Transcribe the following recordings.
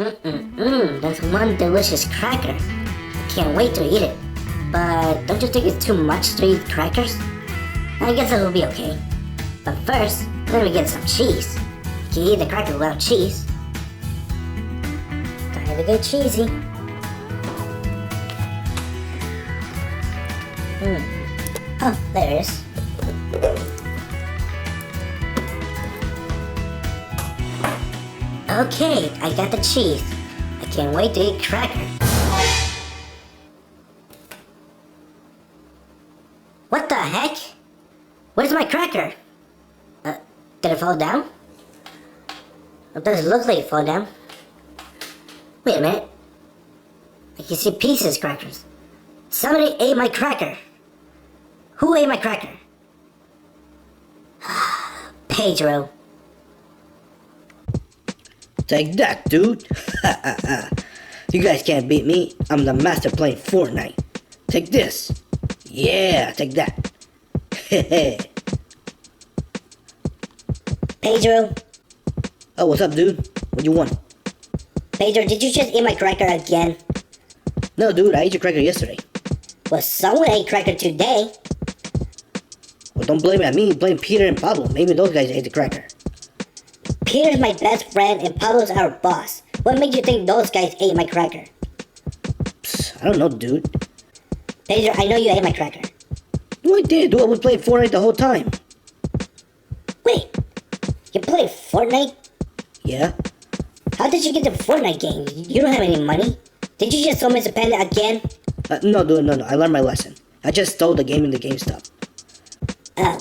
That's one delicious cracker. I can't wait to eat it. But don't you think it's too much to eat crackers? I guess it'll be okay. But first, let me get some cheese. You can eat the cracker without cheese. Time to get cheesy. Oh, there it is. Okay, I got the cheese. I can't wait to eat cracker. What the heck? Where's my cracker? Did it fall down? It doesn't look like it fall down. Wait a minute. I can see pieces crackers. Somebody ate my cracker. Who ate my cracker? Pedro. Take that, dude. You guys can't beat me. I'm the master playing Fortnite. Take this. Yeah, take that. Pedro. Oh, what's up, dude? What you want? Pedro, did you just eat my cracker again? No, dude, I ate your cracker yesterday. Well, someone ate cracker today. Well, don't blame it on me. Blame Peter and Pablo. Maybe those guys ate the cracker. Peter's my best friend and Pablo's our boss. What made you think those guys ate my cracker? Psst, I don't know, dude. Pedro, I know you ate my cracker. No, I did, dude. I was playing Fortnite the whole time. Wait, you play Fortnite? Yeah? How did you get the Fortnite game? You don't have any money. Did you just throw Mr. Panda again? No, dude, no. I learned my lesson. I just stole the game in the GameStop. Oh.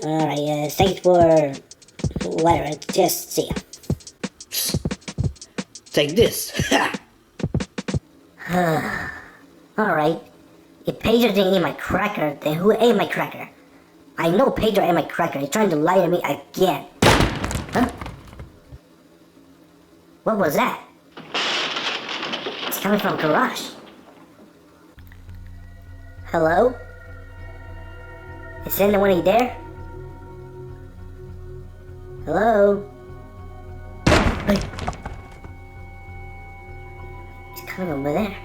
Alright, thanks for... whatever, just see ya. Psst. Take this. Alright. If Pedro didn't eat my cracker, then who ate my cracker? I know Pedro ate my cracker. He's trying to lie to me again. Huh? What was that? It's coming from garage. Hello? Is anyone there? Hello? Wait. He's coming over there.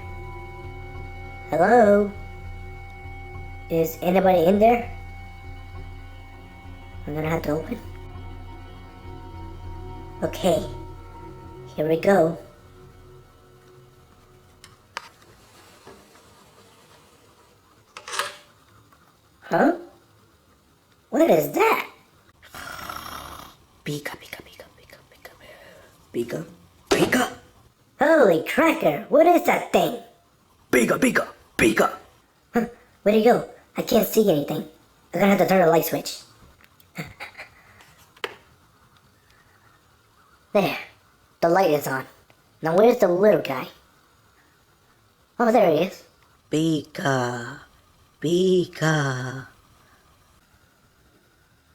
Hello? Is anybody in there? I'm gonna have to open. Okay. Here we go. Huh? What is that? Pika. Pika. Holy cracker, what is that thing? Pika. Huh, where'd it go? I can't see anything. I'm gonna have to turn the light switch. There, the light is on. Now where's the little guy? Oh, there he is. Pika.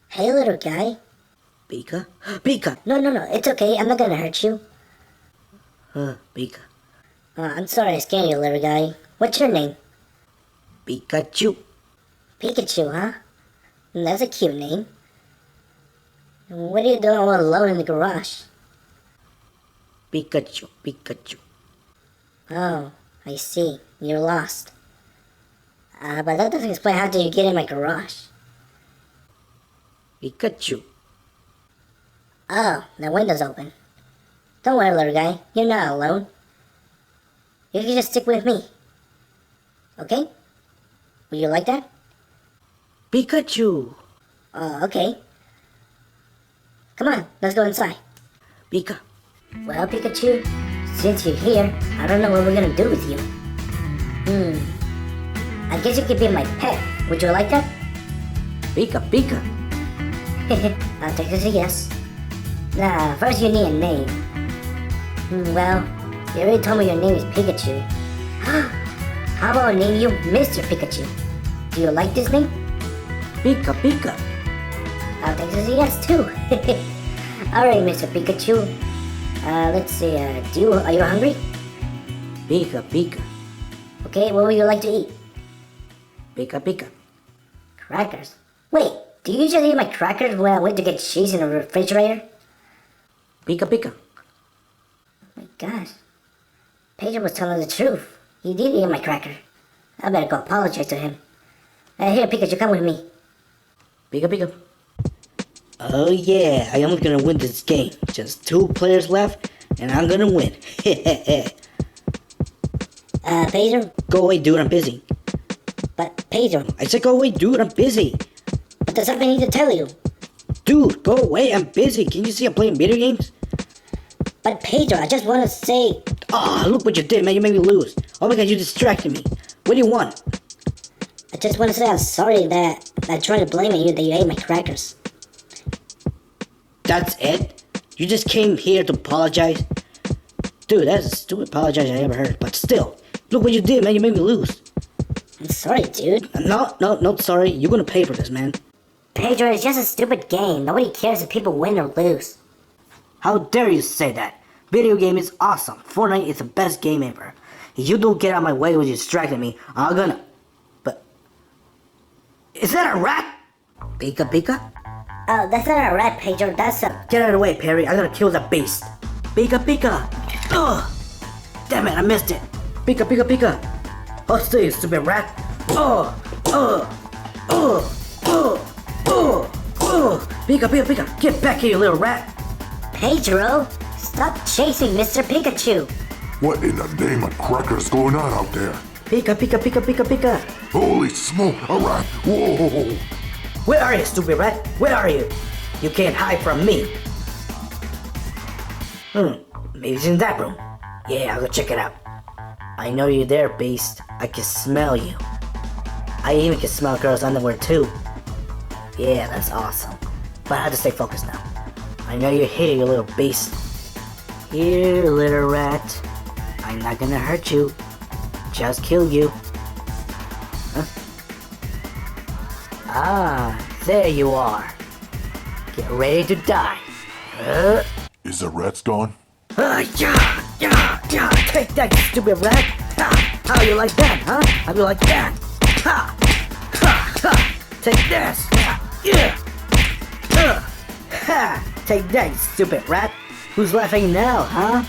Hey, little guy. Pika. No, it's okay. I'm not gonna hurt you. Pika. I'm sorry I scared you, little guy. What's your name? Pikachu. Pikachu, huh? That's a cute name. What are you doing all alone in the garage? Pikachu. Oh, I see. You're lost. But that doesn't explain how did you get in my garage. Pikachu. Oh, the window's open. Don't worry, little guy. You're not alone. You can just stick with me. Okay? Would you like that? Pikachu. Oh, okay. Come on, let's go inside. Pika. Well, Pikachu, since you're here, I don't know what we're gonna do with you. I guess you could be my pet. Would you like that? Pika. I'll take this as a yes. Nah, first you need a name. Well, you already told me your name is Pikachu. How about I name you Mr. Pikachu? Do you like this name? Pika. I'll take this as a yes too. Alright, Mr. Pikachu. Let's see, are you hungry? Pika. Okay, what would you like to eat? Pika. Crackers. Wait, do you just eat my crackers when I went to get cheese in the refrigerator? Pika. gosh. Pedro was telling the truth. He did eat my cracker. I better go apologize to him. Here, Pikachu, come with me. Pika Pika. Oh yeah, I am gonna win this game. Just 2 players left, and I'm gonna win. Pedro? Go away, dude, I'm busy. But, Pedro, I said go away, dude, I'm busy. but there's something I need to tell you. Dude, go away, I'm busy. Can you see I'm playing video games? But, Pedro, I just want to say... Oh, look what you did, man. You made me lose. Oh my god, you distracted me. What do you want? I just want to say I'm sorry that I tried to blame you that you ate my crackers. That's it? You just came here to apologize? Dude, that's the stupid apologize I ever heard. But still, look what you did, man. You made me lose. I'm sorry, dude. No, sorry. You're gonna pay for this, man. Pedro, it's just a stupid game. Nobody cares if people win or lose. How dare you say that? Video game is awesome. Fortnite is the best game ever. If you don't get out of my way when you distracted me, I'm gonna... But... Is that a rat? Pika Pika? Oh, that's not a rat, Pedro. That's a... Get out of the way, Perry. I'm gonna kill that beast. Pika Pika! Ugh! Damn it, I missed it. Pika Pika Pika! Oh, stay, you stupid rat! Pika Pika Pika! Get back here, you little rat! Pedro, stop chasing Mr. Pikachu. What in the name of crackers going on out there? Pika Pika Pika Pika Pika! Holy smoke, a rat! Whoa! Where are you, stupid rat? Where are you? You can't hide from me. Maybe it's in that room. Yeah, I'll go check it out. I know you're there, beast. I can smell you. I even can smell girls' underwear too. Yeah, that's awesome. But I have to stay focused now. I know you're here, you little beast. Here, little rat. I'm not gonna hurt you. Just kill you. Huh? Ah, there you are. Get ready to die. Is the rats gone? Yeah, take that, you stupid rat. How you like that, huh? How you like that? Take this. Take that, you stupid rat. Who's laughing now, huh?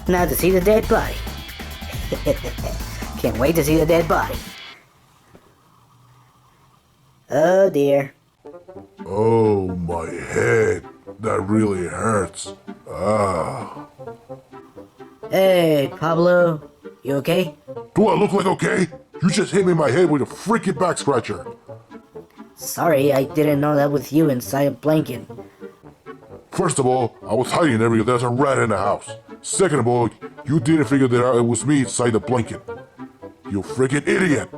Now to see the dead body. Can't wait to see the dead body. Oh dear. Oh, my head. That really hurts. Ah. Hey, Pablo. You okay? Do I look like okay? You just hit me in my head with a freaking back scratcher. Sorry, I didn't know that was you inside a blanket. First of all, I was hiding there because there's a rat in the house. Second of all, you didn't figure that out it was me inside the blanket. You freaking idiot.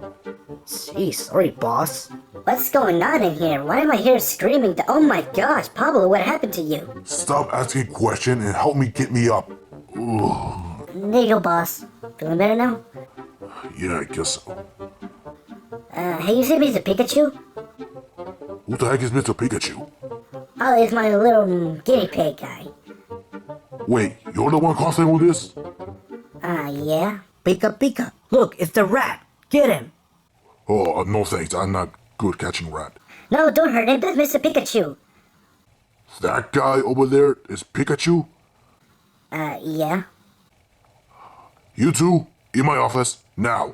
Gee, sorry, boss. What's going on in here? Why am I here screaming? Oh my gosh, Pablo, what happened to you? Stop asking questions and help me get me up. Ugh. There you go, boss. Feeling better now? Yeah, I guess so. Hey, you see Mr. Pikachu? Who the heck is Mr. Pikachu? Oh, it's my little guinea pig guy. Wait, you're the one causing all this? Yeah. Pika Pika. Look, it's the rat. Get him. Oh, no thanks. I'm not good catching rat. No, don't hurt him. That's Mr. Pikachu. That guy over there is Pikachu? Yeah. You two, in my office, now.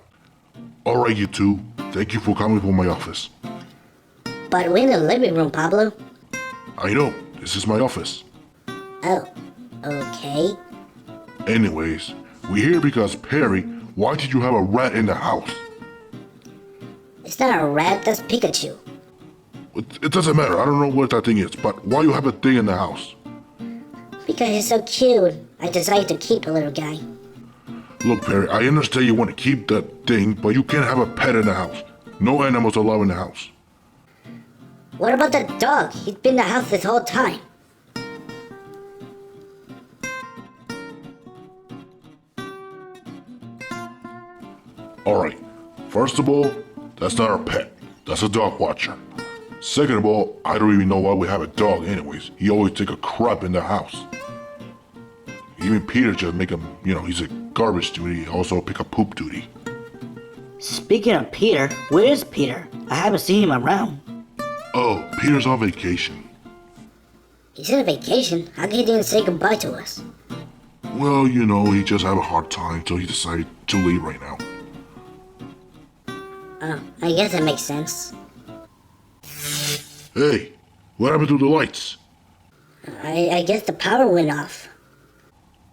Alright, you two. Thank you for coming to my office. But we're in the living room, Pablo. I know. This is my office. Oh, okay. Anyways, we're here because, Perry, why did you have a rat in the house? It's not a rat, that's Pikachu. It doesn't matter. I don't know what that thing is, but why you have a thing in the house? Because he's so cute, I decided to keep the little guy. Look, Perry, I understand you want to keep that thing, but you can't have a pet in the house. No animals allowed in the house. What about the dog? He's been in the house this whole time. Alright, first of all, that's not our pet. That's a dog watcher. Second of all, I don't even know why we have a dog anyways. He always take a crap in the house. Even Peter just make him, he's a garbage duty, he also pick up poop duty. Speaking of Peter, where is Peter? I haven't seen him around. Oh, Peter's on vacation. He's on a vacation. How come he didn't say goodbye to us? Well, he just have a hard time, so he decided to leave right now. Oh, I guess that makes sense. Hey, what happened to the lights? I guess the power went off.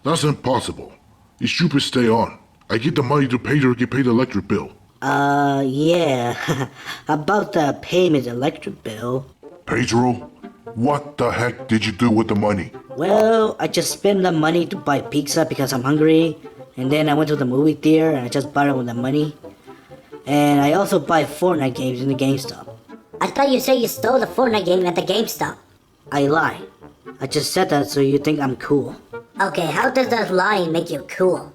That's impossible. It should stay on. I get the money to pay the electric bill. Yeah. About the payment electric bill. Pedro, what the heck did you do with the money? Well, I just spent the money to buy pizza because I'm hungry. And then I went to the movie theater and I just bought it with the money. And I also buy Fortnite games in the GameStop. I thought you said you stole the Fortnite game at the GameStop. I lie. I just said that so you think I'm cool. Okay, how does that lying make you cool?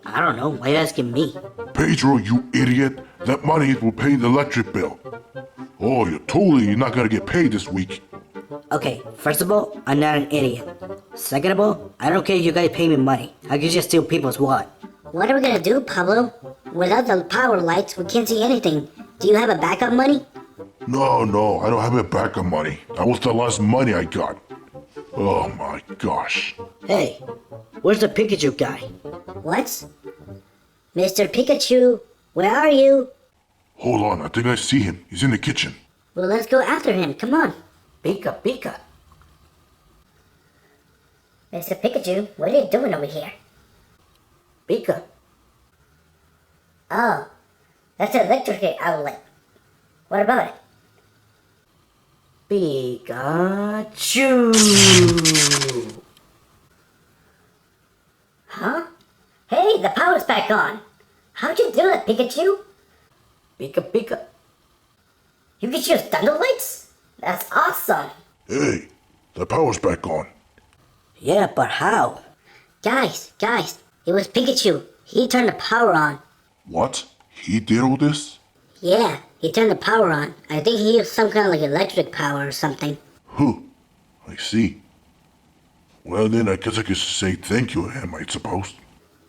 I don't know. Why are you asking me? Pedro, you idiot. That money will pay the electric bill. Oh, you're not gonna get paid this week. Okay, first of all, I'm not an idiot. Second of all, I don't care if you guys pay me money. I can just steal people's wallet. What are we gonna do, Pablo? Without the power lights, we can't see anything. Do you have a backup money? No, I don't have a backup money. That was the last money I got. Oh my gosh. Hey, where's the Pikachu guy? What? Mr. Pikachu, where are you? Hold on, I think I see him. He's in the kitchen. Well, let's go after him. Come on. Pika. Mr. Pikachu, what are you doing over here? Pika. Oh, that's an electric outlet. What about it? Pikachu. Huh? Hey, the power's back on. How'd you do it, Pikachu? Pika. You can use thunder lights? That's awesome. Hey, the power's back on. Yeah, but how? Guys, it was Pikachu. He turned the power on. What? He did all this? Yeah, he turned the power on. I think he used some kind of like electric power or something. I see. Well then, I guess I could say thank you to him, I suppose.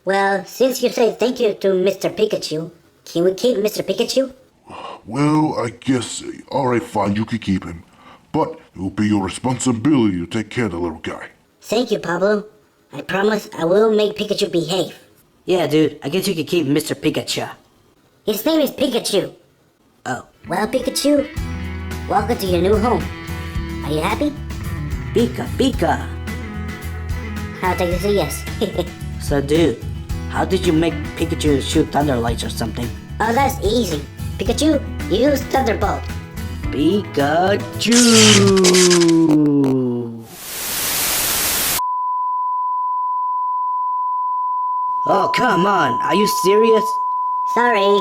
Well, since you say thank you to Mr. Pikachu, can we keep Mr. Pikachu? Well, I guess, alright fine, you can keep him. But it will be your responsibility to take care of the little guy. Thank you, Pablo. I promise I will make Pikachu behave. Yeah, dude, I guess you could keep Mr. Pikachu. His name is Pikachu. Oh, Well, Pikachu, welcome to your new home. Are you happy? Pika. I'll take this as a yes. So, dude, how did you make Pikachu shoot thunder lights or something? Oh, that's easy. Pikachu, use Thunderbolt. Pikachu! Oh, come on. Are you serious? Sorry.